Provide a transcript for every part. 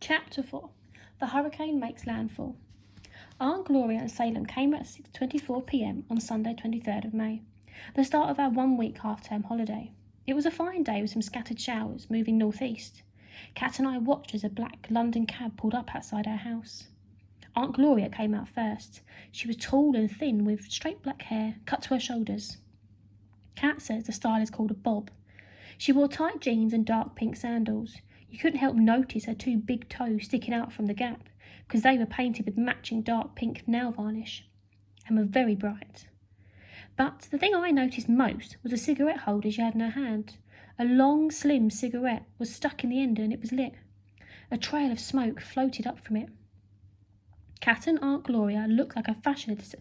Chapter 4. The hurricane makes landfall. Aunt Gloria and Salem came at 6:24 p.m. on Sunday 23rd of May, the start of our 1-week half-term holiday. It was a fine day with some scattered showers moving northeast. Kat and I watched as a black London cab pulled up outside our house. Aunt Gloria came out first. She was tall and thin with straight black hair cut to her shoulders. Kat says the style is called a bob. She wore tight jeans and dark pink sandals. You couldn't help notice her 2 big toes sticking out from the gap because they were painted with matching dark pink nail varnish and were very bright. But the thing I noticed most was a cigarette holder she had in her hand. A long, slim cigarette was stuck in the end and it was lit. A trail of smoke floated up from it. Kat and Aunt Gloria looked like a fashion editor.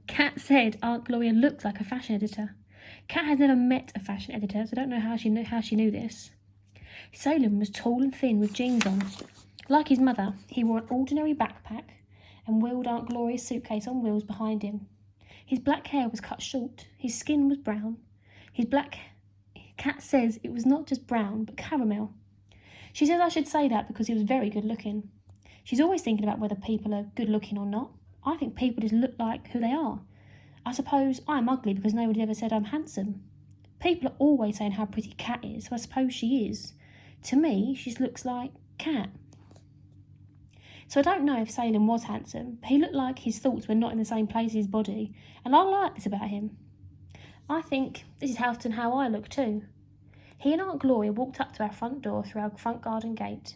Kat said Aunt Gloria looked like a fashion editor. Kat had never met a fashion editor, so I don't know how she knew this. Salem was tall and thin with jeans on. Like his mother, he wore an ordinary backpack and wheeled Aunt Gloria's suitcase on wheels behind him. His black hair was cut short. His skin was brown. Kat says it was not just brown, but caramel. She says I should say that because he was very good looking. She's always thinking about whether people are good looking or not. I think people just look like who they are. I suppose I'm ugly because nobody ever said I'm handsome. People are always saying how pretty Kat is, so I suppose she is. To me, she just looks like Kat. So I don't know if Salem was handsome, but he looked like his thoughts were not in the same place as his body, and I like this about him. I think this is often how I look too. He and Aunt Gloria walked up to our front door through our front garden gate,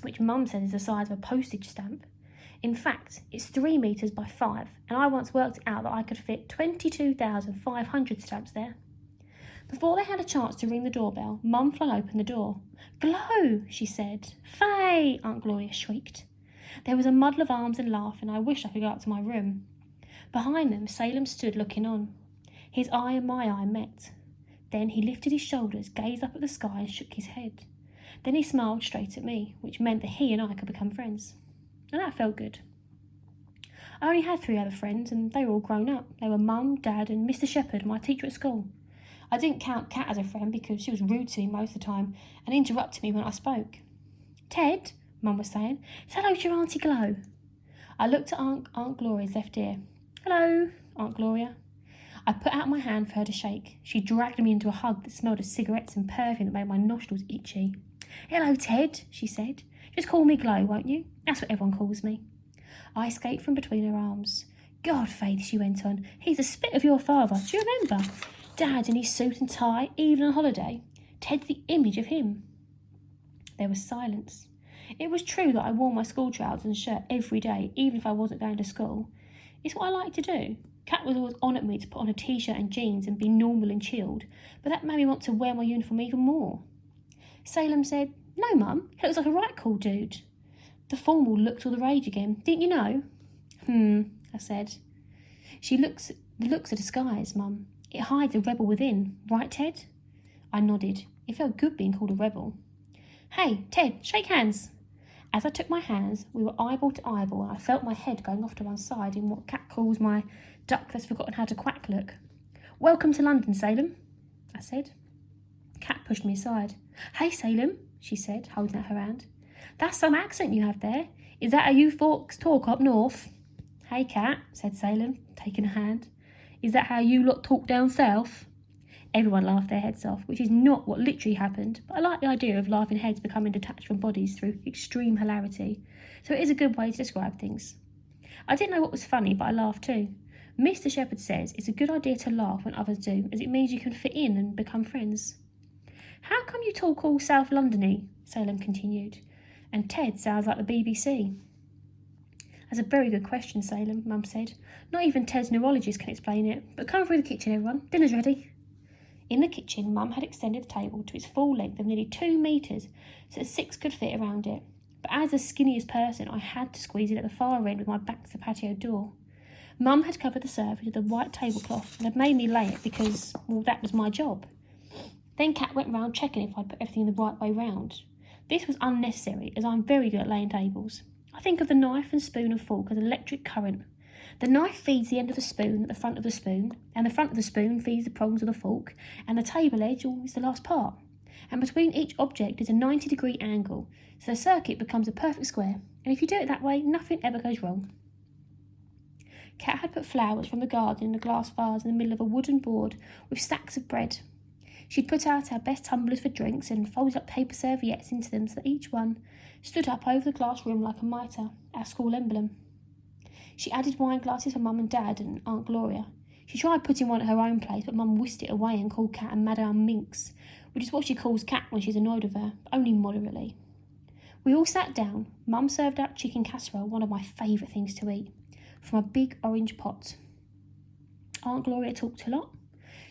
which Mum says is the size of a postage stamp. In fact, it's 3 metres by 5, and I once worked out that I could fit 22,500 stamps there. Before they had a chance to ring the doorbell, Mum flung open the door. "Glow!" she said. "Faye!" Aunt Gloria shrieked. There was a muddle of arms and laughing. I wished I could go up to my room. Behind them, Salem stood looking on. His eye and my eye met. Then he lifted his shoulders, gazed up at the sky and shook his head. Then he smiled straight at me, which meant that he and I could become friends. And that felt good. I only had 3 other friends, and they were all grown up. They were Mum, Dad and Mr. Shepherd, my teacher at school. I didn't count Kat as a friend because she was rude to me most of the time and interrupted me when I spoke. "Ted," Mum was saying, "say hello to your Auntie Glow." I looked at Aunt Gloria's left ear. "Hello, Aunt Gloria." I put out my hand for her to shake. She dragged me into a hug that smelled of cigarettes and perfume that made my nostrils itchy. "Hello, Ted," she said. "Just call me Glow, won't you? That's what everyone calls me." I escaped from between her arms. "God, Faith," she went on, "he's a spit of your father. Do you remember? Dad in his suit and tie, even on holiday. Ted's the image of him." There was silence. It was true that I wore my school trousers and shirt every day, even if I wasn't going to school. It's what I like to do. Kat was always on at me to put on a t-shirt and jeans and be normal and chilled, but that made me want to wear my uniform even more. Salem said, "No, Mum, he looks like a right cool dude." The formal looked all the rage again. "Didn't you know?" I said. "The looks are disguise, Mum. It hides a rebel within. Right, Ted?" I nodded. It felt good being called a rebel. "Hey, Ted, shake hands." As I took my hands, we were eyeball to eyeball, and I felt my head going off to one side in what Kat calls my duck that's forgotten how to quack look. "Welcome to London, Salem," I said. Kat pushed me aside. "Hey, Salem," she said, holding out her hand. "That's some accent you have there. Is that how you folks talk up north?" "Hey, Kat," said Salem, taking a hand. "Is that how you lot talk down south?" Everyone laughed their heads off, which is not what literally happened, but I like the idea of laughing heads becoming detached from bodies through extreme hilarity, so it is a good way to describe things. I didn't know what was funny, but I laughed too. Mr. Shepherd says it's a good idea to laugh when others do, as it means you can fit in and become friends. "How come you talk all South London-y?" Salem continued. "And Ted sounds like the BBC." "That's a very good question, Salem," Mum said. "Not even Ted's neurologist can explain it, but come through the kitchen, everyone. Dinner's ready." In the kitchen, Mum had extended the table to its full length of nearly 2 metres, so that 6 could fit around it. But as the skinniest person, I had to squeeze it at the far end with my back to the patio door. Mum had covered the surface with a white tablecloth and had made me lay it because, well, that was my job. Then Kat went round checking if I'd put everything the right way round. This was unnecessary, as I'm very good at laying tables. I think of the knife and spoon and fork as electric current. The knife feeds the end of the spoon at the front of the spoon, and the front of the spoon feeds the prongs of the fork, and the table edge is the last part. and between each object is a 90-degree angle, so the circuit becomes a perfect square, and if you do it that way, nothing ever goes wrong. Kat had put flowers from the garden in a glass vase in the middle of a wooden board with stacks of bread. She'd put out our best tumblers for drinks and folded up paper serviettes into them so that each one stood up over the glass rim like a mitre, our school emblem. She added wine glasses for Mum and Dad and Aunt Gloria. She tried putting one at her own place, but Mum whisked it away and called Kat a Madame Minx, which is what she calls Kat when she's annoyed with her, but only moderately. We all sat down. Mum served out chicken casserole, one of my favourite things to eat, from a big orange pot. Aunt Gloria talked a lot.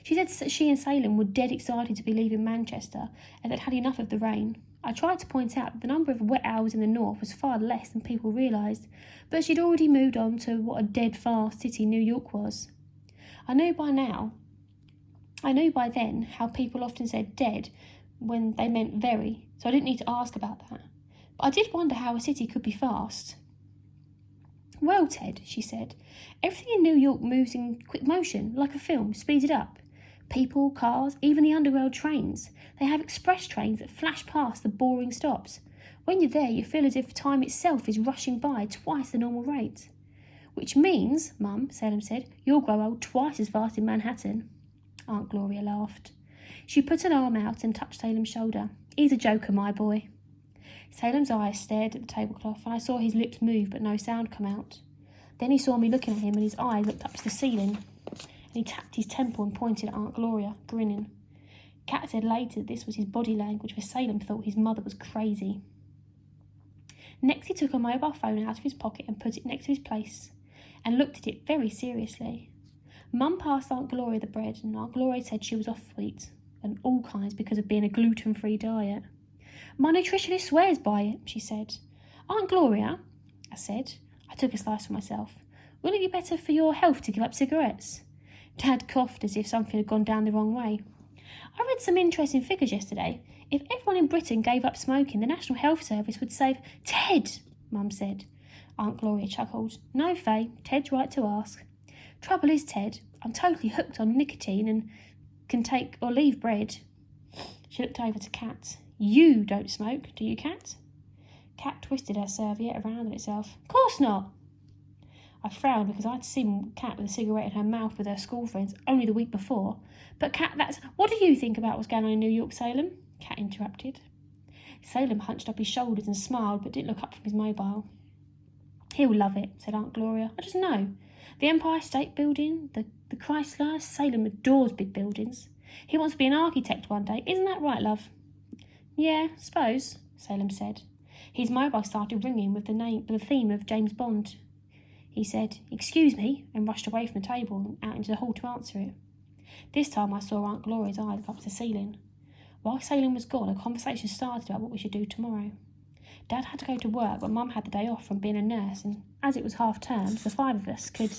She said that she and Salem were dead excited to be leaving Manchester and they'd had enough of the rain. I tried to point out that the number of wet hours in the north was far less than people realised, but she'd already moved on to what a dead fast city New York was. I knew by then how people often said dead when they meant very, so I didn't need to ask about that. But I did wonder how a city could be fast. Well, Ted, she said, everything in New York moves in quick motion, like a film, speeded up. People, cars, even the underground trains. They have express trains that flash past the boring stops. When you're there, you feel as if time itself is rushing by twice the normal rate. Which means, Mum, Salem said, you'll grow old twice as fast in Manhattan. Aunt Gloria laughed. She put an arm out and touched Salem's shoulder. He's a joker, my boy. Salem's eyes stared at the tablecloth, and I saw his lips move but no sound come out. Then he saw me looking at him, and his eyes looked up to the ceiling, and he tapped his temple and pointed at Aunt Gloria, grinning. Kat said later that this was his body language, for Salem thought his mother was crazy. Next he took a mobile phone out of his pocket and put it next to his place, and looked at it very seriously. Mum passed Aunt Gloria the bread, and Aunt Gloria said she was off wheat, and all kinds because of being a gluten-free diet. My nutritionist swears by it, she said. Aunt Gloria, I said. I took a slice for myself. Wouldn't it be better for your health to give up cigarettes? Dad coughed as if something had gone down the wrong way. I read some interesting figures yesterday. If everyone in Britain gave up smoking, the National Health Service would save... Ted, Mum said. Aunt Gloria chuckled. No, Faye, Ted's right to ask. Trouble is, Ted, I'm totally hooked on nicotine and can take or leave bread. She looked over to Kat. You don't smoke, do you, Kat? Kat twisted her serviette around on itself. Of course not. I frowned because I'd seen Kat with a cigarette in her mouth with her school friends only the week before. But Kat, that's... What do you think about what's going on in New York, Salem? Kat interrupted. Salem hunched up his shoulders and smiled but didn't look up from his mobile. He'll love it, said Aunt Gloria. I just know. The Empire State Building, the Chrysler, Salem adores big buildings. He wants to be an architect one day. Isn't that right, love? Yeah, suppose, Salem said. His mobile started ringing with the theme of James Bond. He said, excuse me, and rushed away from the table and out into the hall to answer it. This time I saw Aunt Gloria's eyes look up to the ceiling. While Salem was gone, a conversation started about what we should do tomorrow. Dad had to go to work, but Mum had the day off from being a nurse, and as it was half-term, the five of us could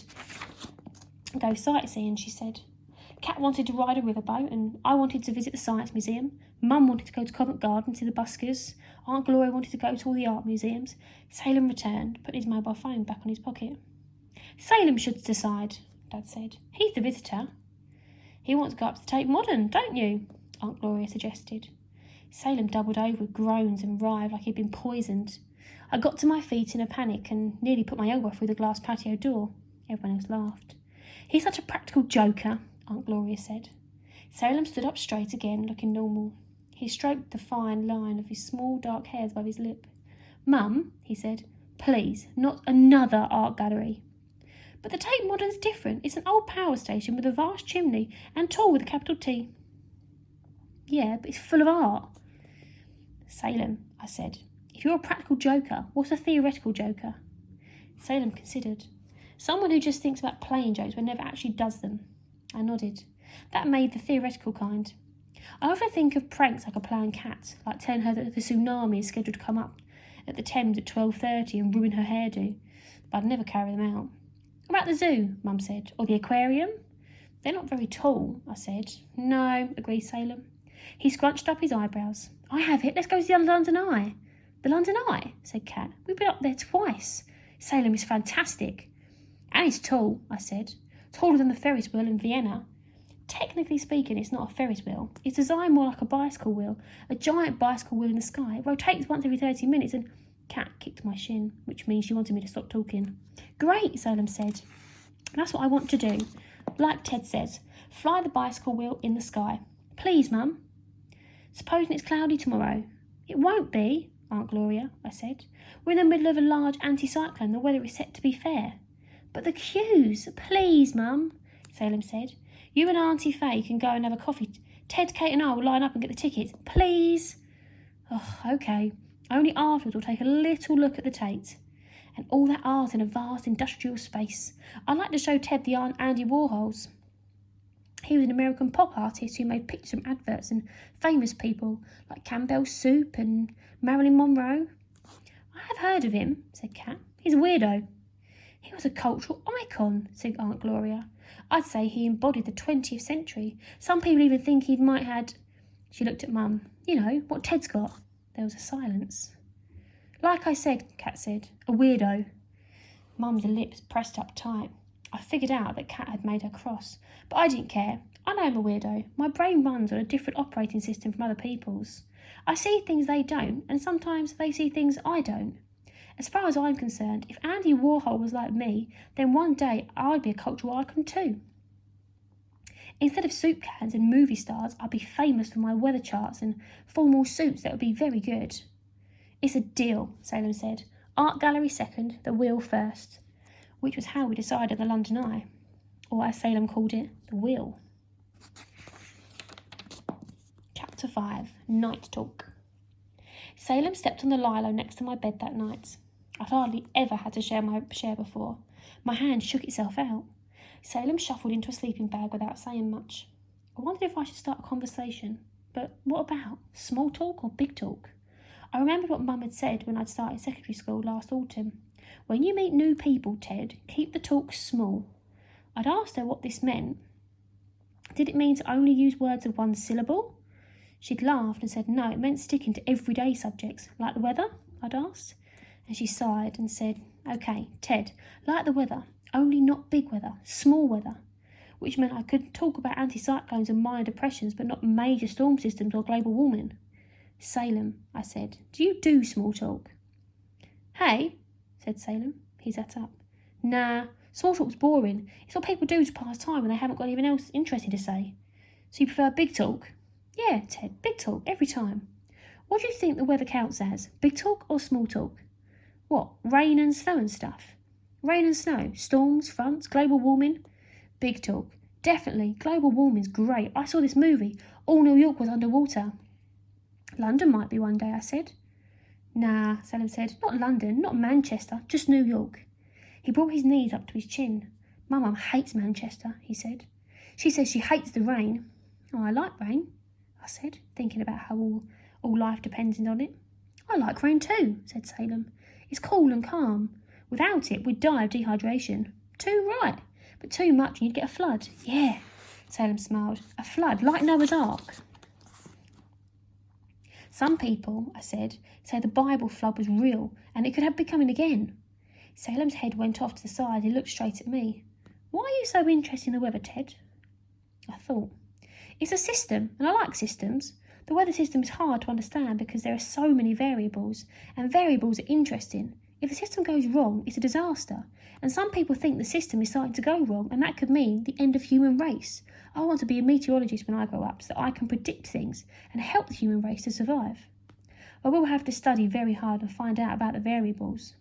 go sightseeing, she said. Kat wanted to ride a riverboat, and I wanted to visit the Science Museum. Mum wanted to go to Covent Garden to see the buskers. Aunt Gloria wanted to go to all the art museums. Salem returned, put his mobile phone back on his pocket. Salem should decide, Dad said. He's the visitor. He wants to go up to the Tate Modern, don't you? Aunt Gloria suggested. Salem doubled over with groans and writhed like he'd been poisoned. I got to my feet in a panic and nearly put my elbow through the glass patio door. Everyone else laughed. He's such a practical joker, Aunt Gloria said. Salem stood up straight again, looking normal. He stroked the fine line of his small dark hairs above his lip. Mum, he said, please, not another art gallery. But the Tate Modern's different. It's an old power station with a vast chimney and tall with a capital T. Yeah, but it's full of art. Salem, I said, if you're a practical joker, what's a theoretical joker? Salem considered. Someone who just thinks about playing jokes but never actually does them. I nodded. That made the theoretical kind. I often think of pranks like a playing cat, like telling her that the tsunami is scheduled to come up at the Thames at 12:30 and ruin her hairdo, but I'd never carry them out. What about the zoo, Mum said, or the aquarium? They're not very tall, I said. No, agreed Salem. He scrunched up his eyebrows. I have it. Let's go to the London Eye. The London Eye, said Kat. We've been up there twice. Salem is fantastic. And it's tall, I said. Taller than the Ferris wheel in Vienna. Technically speaking, it's not a Ferris wheel. It's designed more like a bicycle wheel, a giant bicycle wheel in the sky. It rotates once every 30 minutes and Kat kicked my shin, which means she wanted me to stop talking. Great, Salem said. That's what I want to do. Like Ted says, fly the bicycle wheel in the sky. Please, Mum. Supposing it's cloudy tomorrow. It won't be, Aunt Gloria, I said. We're in the middle of a large anticyclone. The weather is set to be fair. But the queues. Please, Mum, Salem said. You and Auntie Faye can go and have a coffee. Ted, Kate and I will line up and get the tickets. Please. Oh, OK. Only afterwards we'll take a little look at the Tate. And all that art in a vast industrial space. I'd like to show Ted the Andy Warhols. He was an American pop artist who made pictures from adverts and famous people like Campbell's Soup and Marilyn Monroe. I have heard of him, said Kat. He's a weirdo. He was a cultural icon, said Aunt Gloria. I'd say he embodied the 20th century. Some people even think he might had... She looked at Mum. You know, what Ted's got. There was a silence. Like I said, Kat said, a weirdo. Mum's lips pressed up tight. I figured out that Kat had made her cross, but I didn't care. I know I'm a weirdo. My brain runs on a different operating system from other people's. I see things they don't, and sometimes they see things I don't. As far as I'm concerned, if Andy Warhol was like me, then one day I'd be a cultural icon too. Instead of soup cans and movie stars, I'd be famous for my weather charts and formal suits that would be very good. It's a deal, Salem said. Art gallery second, the wheel first. Which was how we decided the London Eye, or as Salem called it, the wheel. Chapter 5, Night Talk. Salem stepped on the lilo next to my bed that night. I'd hardly ever had to share my chair before. My hand shook itself out. Salem shuffled into a sleeping bag without saying much. I wondered if I should start a conversation, but what about? Small talk or big talk? I remembered what Mum had said when I'd started secondary school last autumn. When you meet new people, Ted, keep the talk small. I'd asked her what this meant. Did it mean to only use words of one syllable? She'd laughed and said no, it meant sticking to everyday subjects. Like the weather? I'd asked. And she sighed and said, OK, Ted, like the weather, only not big weather, small weather. Which meant I could talk about anticyclones and minor depressions, but not major storm systems or global warming. Salem, I said, do you do small talk? Hey, said Salem. He sat up. Nah, small talk's boring. It's what people do to pass time when they haven't got anything else interesting to say. So you prefer big talk? Yeah, Ted, big talk, every time. What do you think the weather counts as? Big talk or small talk? What, rain and snow and stuff? Rain and snow, storms, fronts, global warming? Big talk. Definitely, global warming's great. I saw this movie. All New York was underwater. London might be one day, I said. Nah, Salem said. Not London, not Manchester, just New York. He brought his knees up to his chin. My mum hates Manchester, he said. She says she hates the rain. Oh, I like rain, I said, thinking about how all life depends on it. I like rain too, said Salem. It's cool and calm. Without it, we'd die of dehydration. Too right, but too much and you'd get a flood. Yeah, Salem smiled. A flood, like Noah's Ark. Some people, I said, say the Bible flood was real and it could have been coming again. Salem's head went off to the side. He looked straight at me. Why are you so interested in the weather, Ted? I thought. It's a system, and I like systems. The weather system is hard to understand because there are so many variables, and variables are interesting. If the system goes wrong, it's a disaster. And some people think the system is starting to go wrong, and that could mean the end of human race. I want to be a meteorologist when I grow up so that I can predict things and help the human race to survive. I will have to study very hard and find out about the variables.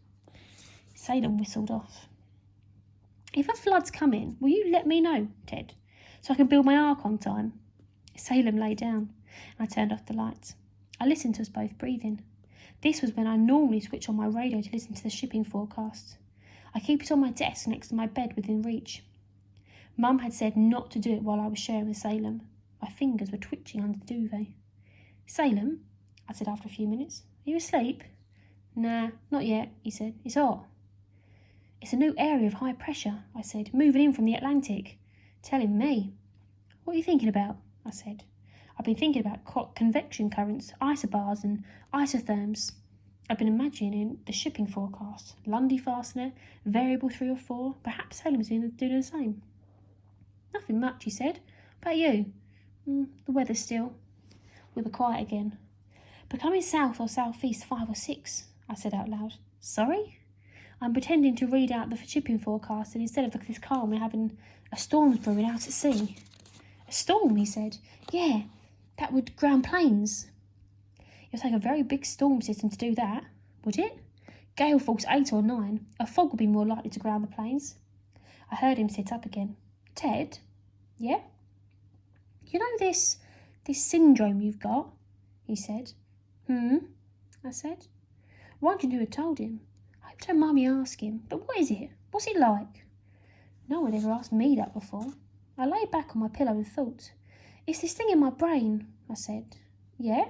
Salem whistled off. If a flood's coming, will you let me know, Ted, so I can build my ark on time? Salem lay down. I turned off the lights. I listened to us both breathing. This was when I normally switch on my radio to listen to the shipping forecast. I keep it on my desk next to my bed within reach. Mum had said not to do it while I was sharing with Salem. My fingers were twitching under the duvet. Salem, I said after a few minutes, are you asleep? Nah, not yet, he said. It's hot. It's a new area of high pressure, I said, moving in from the Atlantic. Telling me. What are you thinking about? I said. I've been thinking about convection currents, isobars and isotherms. I've been imagining the shipping forecast. Lundy fastener, variable 3 or 4. Perhaps Salem's doing the same. Nothing much, he said. About you? The weather still. We were quiet again. Becoming south or southeast 5 or 6, I said out loud. Sorry? I'm pretending to read out the shipping forecast, and instead of this calm, we're having a storm brewing out at sea. A storm, he said. Yeah, that would ground planes. It would take a very big storm system to do that, would it? Gale force 8 or 9. A fog would be more likely to ground the planes. I heard him sit up again. Ted? Yeah? You know this syndrome you've got? He said. I said. Wondering who had told him. I hope don't mind me asking, but what is it? What's it like? No one ever asked me that before. I lay back on my pillow and thought. It's this thing in my brain, I said. Yeah?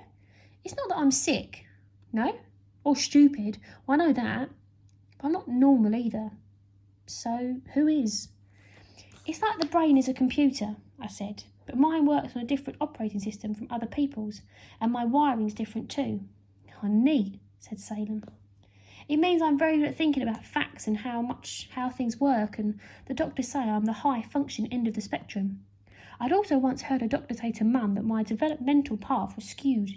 It's not that I'm sick. No? Or stupid. Well, I know that. But I'm not normal either. So, who is? It's like the brain is a computer, I said. But mine works on a different operating system from other people's, and my wiring's different too. Oh, neat, said Salem. It means I'm very good at thinking about facts and how things work, and the doctors say I'm the high-function end of the spectrum. I'd also once heard a doctor say to Mum that my developmental path was skewed.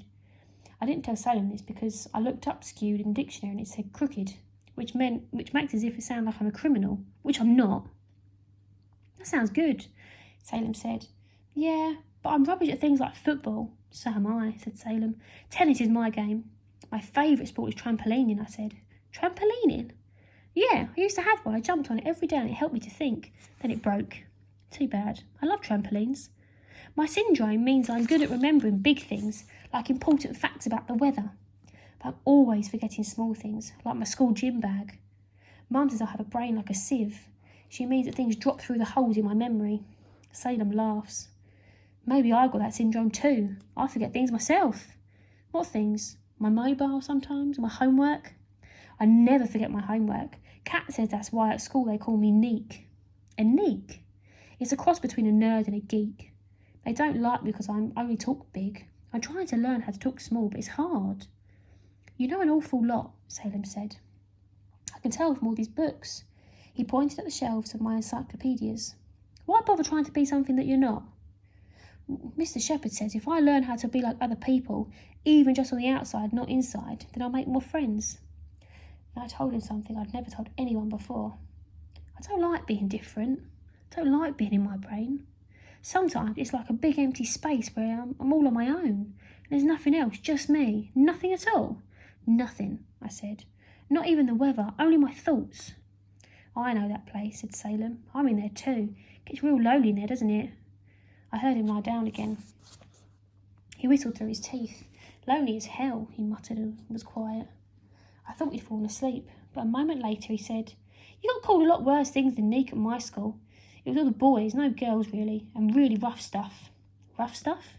I didn't tell Salem this because I looked up skewed in the dictionary and it said crooked, which makes as if it sound like I'm a criminal, which I'm not. That sounds good, Salem said. Yeah, but I'm rubbish at things like football. So am I, said Salem. Tennis is my game. My favourite sport is trampolining, I said. Trampolining? Yeah, I used to have one. I jumped on it every day and it helped me to think. Then it broke. Too bad. I love trampolines. My syndrome means I'm good at remembering big things, like important facts about the weather. But I'm always forgetting small things, like my school gym bag. Mum says I have a brain like a sieve. She means that things drop through the holes in my memory. Salem laughs. Maybe I got that syndrome too. I forget things myself. What things? My mobile sometimes, my homework. I never forget my homework. Kat says that's why at school they call me Neek. A neek? It's a cross between a nerd and a geek. They don't like me because I only talk big. I'm trying to learn how to talk small, but it's hard. You know an awful lot, Salem said. I can tell from all these books. He pointed at the shelves of my encyclopedias. Why bother trying to be something that you're not? Mr. Shepherd says if I learn how to be like other people, even just on the outside, not inside, then I'll make more friends. And I told him something I'd never told anyone before. I don't like being different. I don't like being in my brain. Sometimes it's like a big empty space where I'm all on my own. And there's nothing else, just me. Nothing at all. Nothing, I said. Not even the weather, only my thoughts. I know that place, said Salem. I'm in there too. Gets real lonely in there, doesn't it? I heard him lie down again. He whistled through his teeth. Lonely as hell, he muttered and was quiet. I thought he'd fallen asleep, but a moment later he said, You got called a lot worse things than Neek at my school. It was all the boys, no girls really, and really rough stuff. Rough stuff?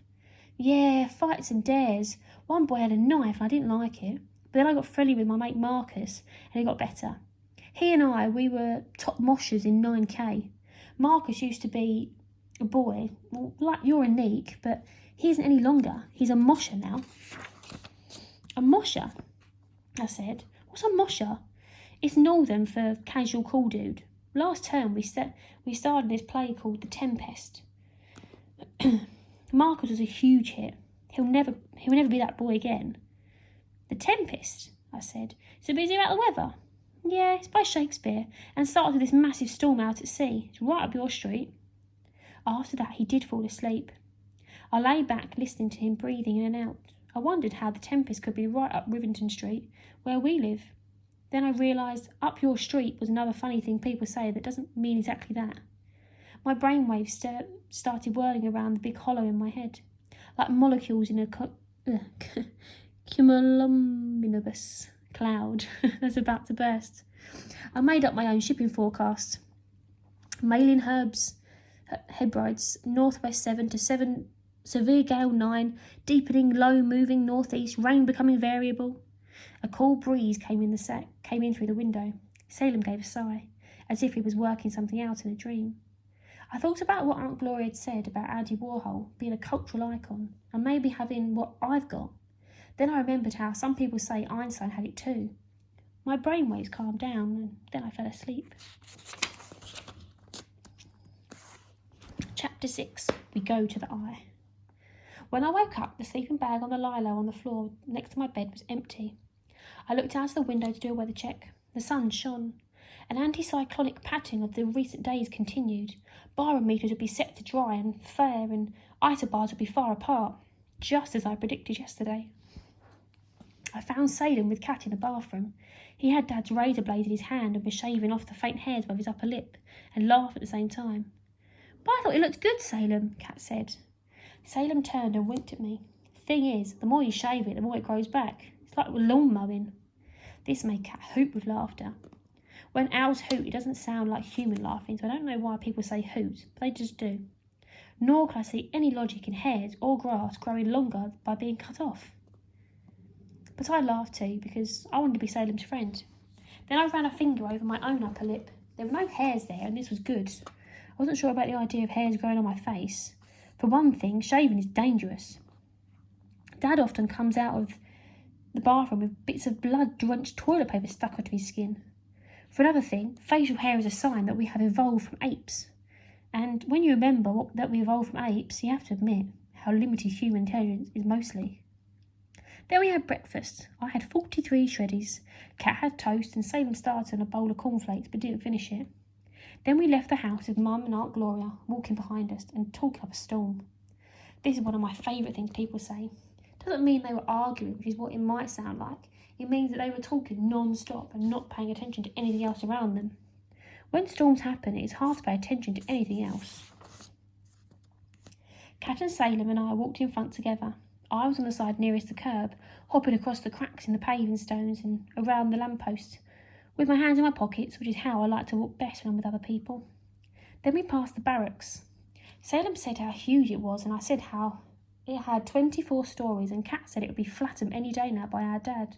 Yeah, fights and dares. One boy had a knife and I didn't like it. But then I got friendly with my mate Marcus and it got better. He and we were top moshers in 9K. Marcus used to be a boy, well, like you're a Neek, but he isn't any longer. He's a mosher now. A mosher? I said. What's a mosher? It's Northern for casual cool dude. Last term we started this play called The Tempest. Marcus was a huge hit. He'll never be that boy again. The Tempest, I said. So busy about the weather? Yeah, it's by Shakespeare and starts with this massive storm out at sea. It's right up your street. After that he did fall asleep. I lay back listening to him breathing in and out. I wondered how the Tempest could be right up Rivington Street, where we live. Then I realised up your street was another funny thing people say that doesn't mean exactly that. My brainwaves started whirling around the big hollow in my head, like molecules in a cumulonimbus cloud that's about to burst. I made up my own shipping forecast. Mailing Hebrides, northwest 7 to 7, severe gale 9, deepening low moving northeast, rain becoming variable. A cool breeze came in through the window. Salem gave a sigh, as if he was working something out in a dream. I thought about what Aunt Gloria had said about Andy Warhol being a cultural icon and maybe having what I've got. Then I remembered how some people say Einstein had it too. My brainwaves calmed down and then I fell asleep. Chapter Chapter 6. We go to the eye. When I woke up, the sleeping bag on the lilo on the floor next to my bed was empty. I looked out of the window to do a weather check. The sun shone. An anticyclonic pattern of the recent days continued. Barometers would be set to dry and fair, and isobars would be far apart, just as I predicted yesterday. I found Salem with Cat in the bathroom. He had Dad's razor blade in his hand and was shaving off the faint hairs above his upper lip, and laughed at the same time. "But I thought it looked good, Salem," Cat said. Salem turned and winked at me. "Thing is, the more you shave it, the more it grows back. It's like lawn mowing." This made Cat hoot with laughter. When owls hoot, it doesn't sound like human laughing, so I don't know why people say hoot, but they just do. Nor can I see any logic in hairs or grass growing longer by being cut off. But I laughed too, because I wanted to be Salem's friend. Then I ran a finger over my own upper lip. There were no hairs there, and this was good. I wasn't sure about the idea of hairs growing on my face. For one thing, shaving is dangerous. Dad often comes out of the bathroom with bits of blood-drenched toilet paper stuck onto his skin. For another thing, facial hair is a sign that we have evolved from apes. And when you remember that we evolved from apes, you have to admit how limited human intelligence is mostly. Then we had breakfast. I had 43 shreddies. Cat had toast, and Salem started on a bowl of cornflakes but didn't finish it. Then we left the house with Mum and Aunt Gloria walking behind us and talking up a storm. This is one of my favourite things people say. It doesn't mean they were arguing, which is what it might sound like. It means that they were talking non-stop and not paying attention to anything else around them. When storms happen, it is hard to pay attention to anything else. Cat and Salem and I walked in front together. I was on the side nearest the curb, hopping across the cracks in the paving stones and around the lamppost, with my hands in my pockets, which is how I like to walk best when I'm with other people. Then we passed the barracks. Salem said how huge it was, and I said how it had 24 stories, and Cat said it would be flattened any day now by our dad.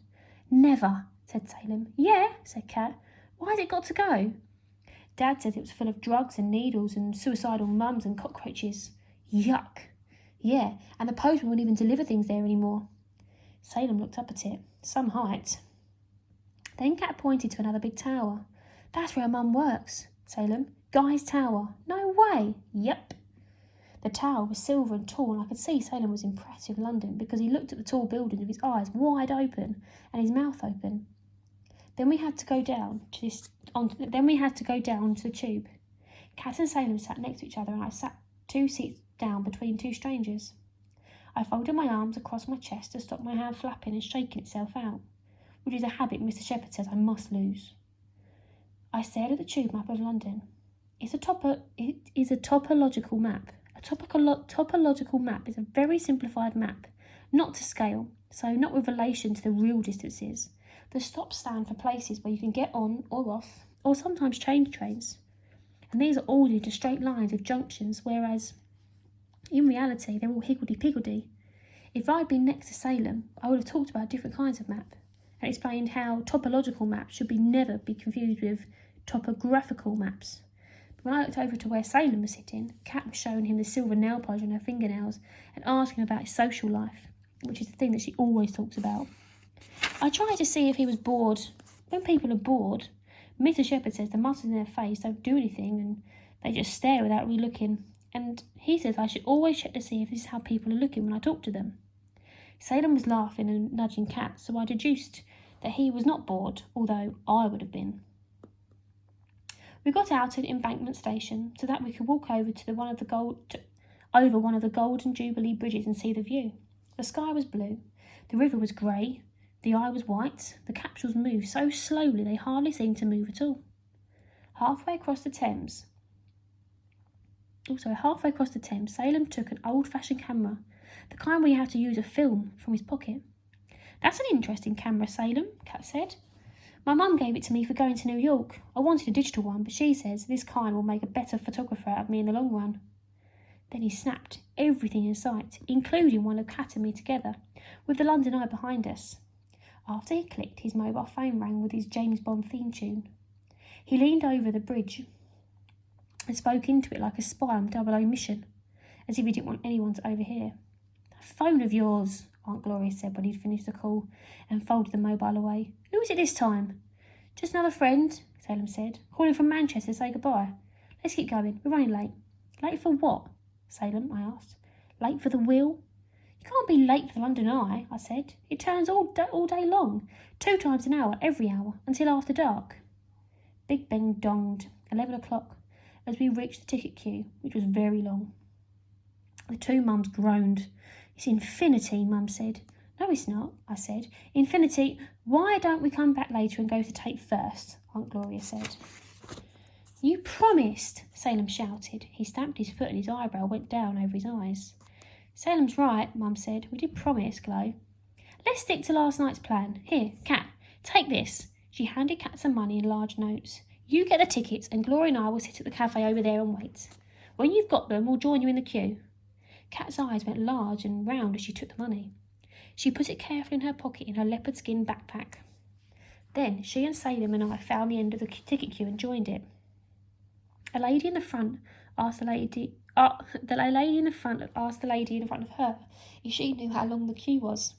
"Never," said Salem. "Yeah," said Cat. "Why has it got to go?" Dad said it was full of drugs and needles and suicidal mums and cockroaches. Yuck. Yeah, and the postman wouldn't even deliver things there anymore. Salem looked up at it. Some height. Then Cat pointed to another big tower. "That's where Mum works, Salem. Guy's Tower." "No way." "Yep." The tower was silver and tall, and I could see Salem was impressed with London because he looked at the tall buildings with his eyes wide open and his mouth open. Then we had to go down to the tube. Cat and Salem sat next to each other, and I sat 2 seats down between two strangers. I folded my arms across my chest to stop my hand flapping and shaking itself out, which is a habit Mr. Shepherd says I must lose. I stared at the tube map of London. It is a topological map. A topological map is a very simplified map, not to scale, so not with relation to the real distances. The stops stand for places where you can get on or off, or sometimes change trains. And these are all into straight lines with junctions, whereas in reality they're all higgledy-piggledy. If I'd been next to Salem, I would have talked about different kinds of map and explained how topological maps should never be confused with topographical maps. But when I looked over to where Salem was sitting, Cat was showing him the silver nail polish on her fingernails and asking about his social life, which is the thing that she always talks about. I tried to see if he was bored. When people are bored, Mr. Shepherd says the muscles in their face don't do anything and they just stare without really looking. And he says I should always check to see if this is how people are looking when I talk to them. Salem was laughing and nudging Cat, so I deduced that he was not bored, although I would have been. We got out at Embankment Station so that we could walk over to one of the Golden Jubilee bridges and see the view. The sky was blue, the river was grey, the eye was white, the capsules moved so slowly they hardly seemed to move at all. Halfway across the Thames, Salem took an old-fashioned camera, the kind where you have to use a film, from his pocket. "That's an interesting camera, Salem," Cat said. "My mum gave it to me for going to New York. I wanted a digital one, but she says this kind will make a better photographer out of me in the long run." Then he snapped everything in sight, including one of Cat and me together, with the London Eye behind us. After he clicked, his mobile phone rang with his James Bond theme tune. He leaned over the bridge and spoke into it like a spy on 00 mission, as if he didn't want anyone to overhear. "That phone of yours," Aunt Gloria said when he'd finished the call and folded the mobile away. "Who is it this time?" "Just another friend," Salem said, "calling from Manchester to say goodbye. Let's get going. We're running late." "Late for what?" Salem, I asked. Late for the wheel? You can't be late for the London Eye, I said. It turns all day long, 2 times an hour, every hour, until after dark. Big Ben donged, 11 o'clock, as we reached the ticket queue, which was very long. The 2 mums groaned. It's infinity, Mum said. No, it's not, I said. Infinity, why don't we come back later and go to tape first? Aunt Gloria said. You promised, Salem shouted. He stamped his foot and his eyebrow went down over his eyes. Salem's right, Mum said. We did promise, Glo. Let's stick to last night's plan. Here, Cat, take this. She handed Cat some money in large notes. You get the tickets and Gloria and I will sit at the cafe over there and wait. When you've got them, we'll join you in the queue. Cat's eyes went large and round as she took the money. She put it carefully in her pocket in her leopard skin backpack. Then she and Salem and I found the end of the ticket queue and joined it. A lady in the front asked the lady in front of her if she knew how long the queue was.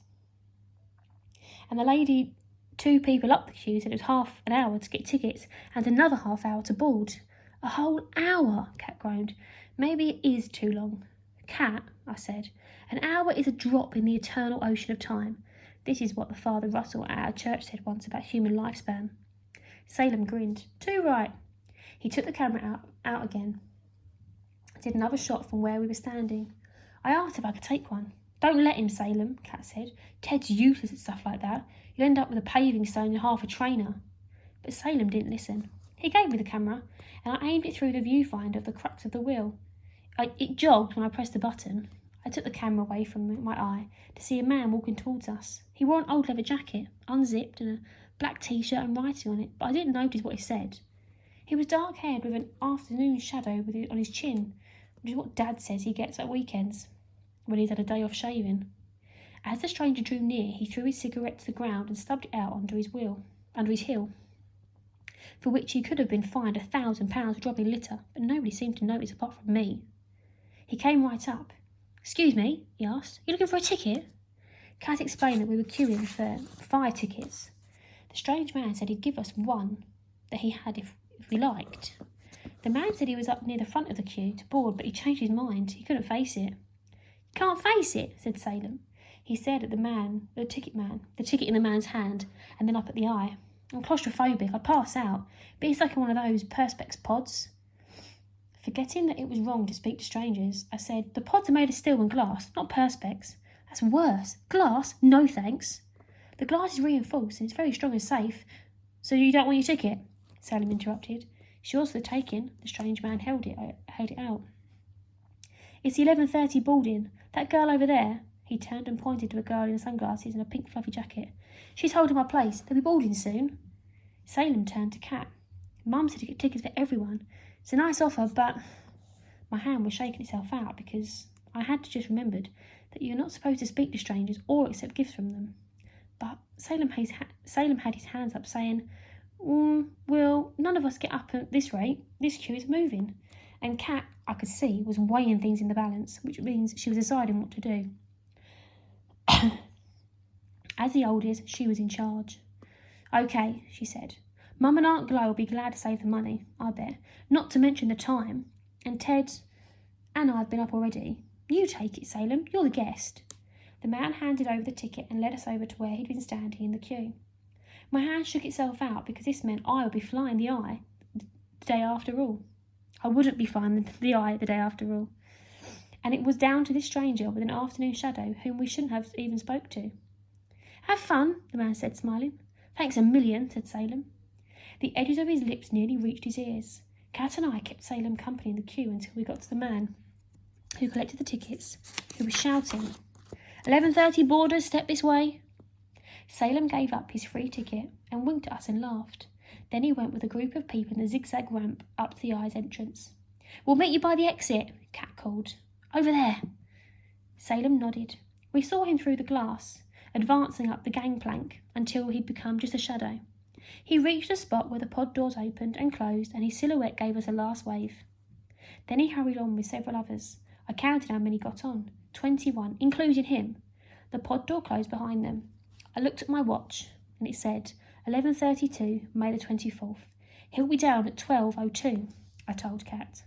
And the lady 2 people up the queue said it was half an hour to get tickets and another half hour to board. A whole hour, Cat groaned. Maybe it is too long. Cat, I said, an hour is a drop in the eternal ocean of time. This is what the Father Russell at our church said once about human lifespan. Salem grinned. Too right. He took the camera out again. Did another shot from where we were standing. I asked if I could take one. Don't let him, Salem, Cat said. Ted's useless at stuff like that. You'll end up with a paving stone and half a trainer. But Salem didn't listen. He gave me the camera, and I aimed it through the viewfinder of the crux of the wheel. It jogged when I pressed the button. I took the camera away from my eye to see a man walking towards us. He wore an old leather jacket, unzipped, and a black t-shirt and writing on it, but I didn't notice what he said. He was dark-haired with an afternoon shadow on his chin, which is what Dad says he gets at weekends, when he's had a day off shaving. As the stranger drew near, he threw his cigarette to the ground and stubbed it out under his heel, for which he could have been fined £1,000 for dropping litter, but nobody seemed to notice apart from me. He came right up. Excuse me, he asked. You looking for a ticket? Cat explained that we were queuing for 5 tickets. The strange man said he'd give us one that he had if we liked. The man said he was up near the front of the queue to board, but he changed his mind. He couldn't face it. Can't face it, said Salem. He stared at the ticket in the man's hand, and then up at the eye. I'm claustrophobic. I'd pass out, but it's like one of those perspex pods. Forgetting that it was wrong to speak to strangers, I said, the pods are made of steel and glass, not perspex. That's worse. Glass? No thanks. The glass is reinforced and it's very strong and safe. So you don't want your ticket? Salem interrupted. It's yours for the taking. The strange man held it out. It's the 11:30 boarding. That girl over there. He turned and pointed to a girl in sunglasses and a pink fluffy jacket. She's holding my place. They'll be boarding soon. Salem turned to Cat. Mum said to get tickets for everyone. It's a nice offer, but my hand was shaking itself out because I had just remembered that you're not supposed to speak to strangers or accept gifts from them. But Salem had his hands up, saying, well, none of us get up at this rate. This queue is moving. And Cat, I could see, was weighing things in the balance, which means she was deciding what to do. As the oldest, she was in charge. Okay, she said. Mum and Aunt Glo will be glad to save the money, I bet. Not to mention the time. And Ted and I have been up already. You take it, Salem. You're the guest. The man handed over the ticket and led us over to where he'd been standing in the queue. My hand shook itself out because this meant I would be flying the eye the day after all. I wouldn't be flying the eye the day after all. And it was down to this stranger with an afternoon shadow whom we shouldn't have even spoke to. Have fun, the man said, smiling. Thanks a million, said Salem. The edges of his lips nearly reached his ears. Cat and I kept Salem company in the queue until we got to the man who collected the tickets, who was shouting, 11:30 boarders, step this way. Salem gave up his free ticket and winked at us and laughed. Then he went with a group of people in the zigzag ramp up to the eye's entrance. We'll meet you by the exit, Cat called. Over there. Salem nodded. We saw him through the glass, advancing up the gangplank until he'd become just a shadow. He reached a spot where the pod doors opened and closed, and his silhouette gave us a last wave. Then he hurried on with several others. I counted how many got on. 21, including him. The pod door closed behind them. I looked at my watch, and it said 11:32, May the 24th. He'll be down at 12:02, I told Cat.